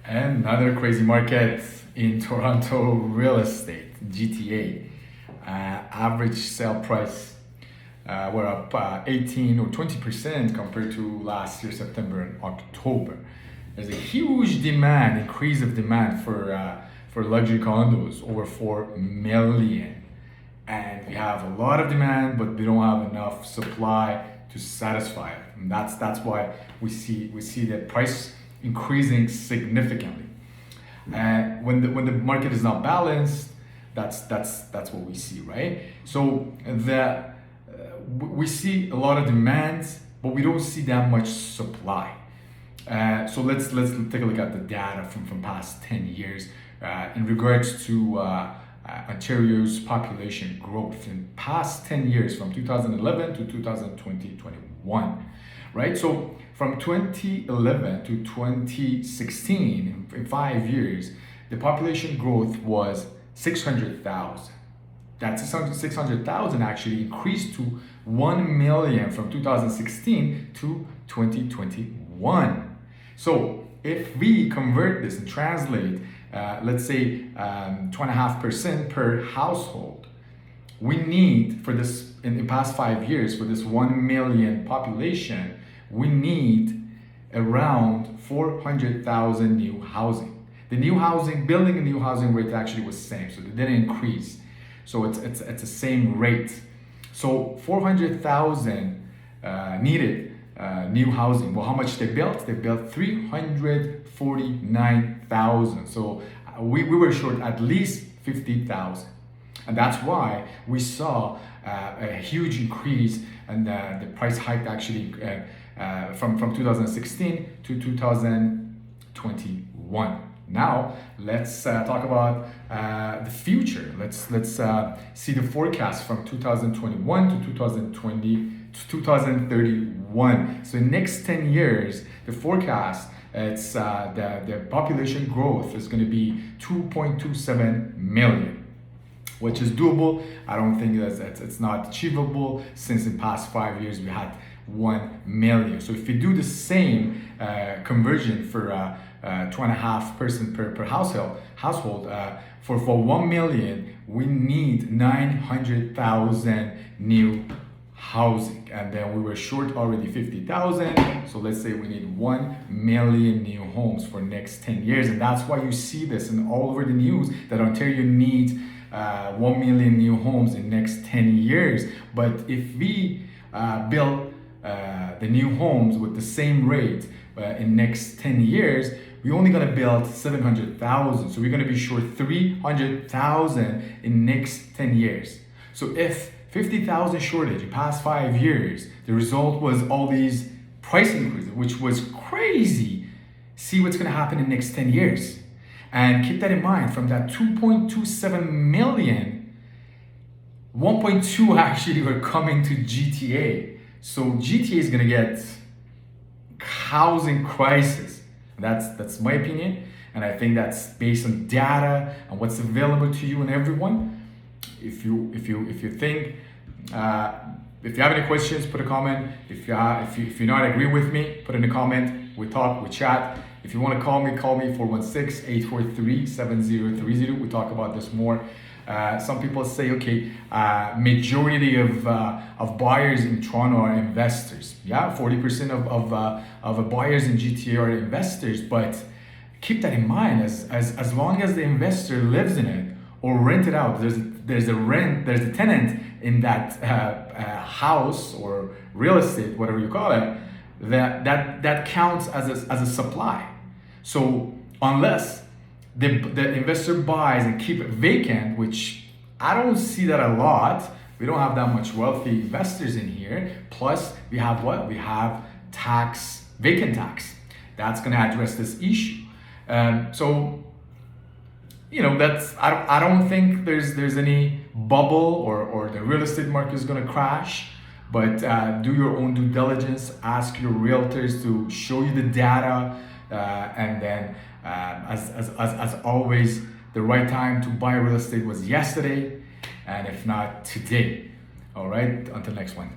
Another crazy market in Toronto real estate, GTA. Average sale price were up 18 or 20% compared to last year, September and October. There's a huge demand, increase of demand for luxury condos, over 4 million. And we have a lot of demand, but we don't have enough supply to satisfy it. And that's why we see the price increasing significantly. When the market is not balanced, that's what we see, right? So we see a lot of demand, but we don't see that much supply. So let's take a look at the data from past 10 years in regards to Ontario's population growth in past 10 years, from 2011 to 2021, right? So from 2011 to 2016, in 5 years, the population growth was 600,000. That 600,000 actually increased to 1 million from 2016 to 2021. So if we convert this and translate, let's say 2.5% per household, we need for this, in the past 5 years, for this 1 million population, we need around 400,000 new housing. The new housing, building a new housing rate actually was the same, so it didn't increase. So it's the same rate. So 400,000 needed new housing. Well, how much they built? They built 349,000. So we were short at least 50,000. And that's why we saw a huge increase, and the price hike actually from 2016 to 2021. Now let's talk about the future. Let's see the forecast from 2021 to 2031. So in next 10 years, the forecast, it's the population growth is going to be 2.27 million, which is doable. I don't think it's not achievable, since in past 5 years we had 1 million. So if you do the same conversion for 2.5 person per household, for 1 million, we need 900,000 new housing, and then we were short already 50,000. So let's say we need 1 million new homes for next 10 years, and that's why you see this and all over the news that Ontario needs 1 million new homes in next 10 years. But if we build the new homes with the same rate in next 10 years, we're only gonna build 700,000. So we're gonna be short 300,000 in next 10 years. So if 50,000 shortage in past 5 years, the result was all these price increases, which was crazy. See what's gonna happen in next 10 years. And keep that in mind, from that 2.27 million, 1.2 actually were coming to GTA. So GTA is gonna get housing crisis. That's my opinion, and I think that's based on data and what's available to you and everyone. If you think, if you have any questions, put a comment. If you're not agree with me, put in a comment. We talk, we chat. If you want to call me 416-843-7030. We talk about this more. Some people say, okay, majority of buyers in Toronto are investors. Yeah, 40% of buyers in GTA are investors. But keep that in mind, as long as the investor lives in it or rent it out, there's a tenant in that house or real estate, whatever you call it, that counts as a supply. So unless the investor buys and keep it vacant, which I don't see that a lot. We don't have that much wealthy investors in here. Plus, we have what? We have vacant tax. That's going to address this issue. So, you know, I don't think there's any bubble or the real estate market is going to crash. But do your own due diligence. Ask your realtors to show you the data, and then. As always, the right time to buy real estate was yesterday, and if not, today. All right, until next one.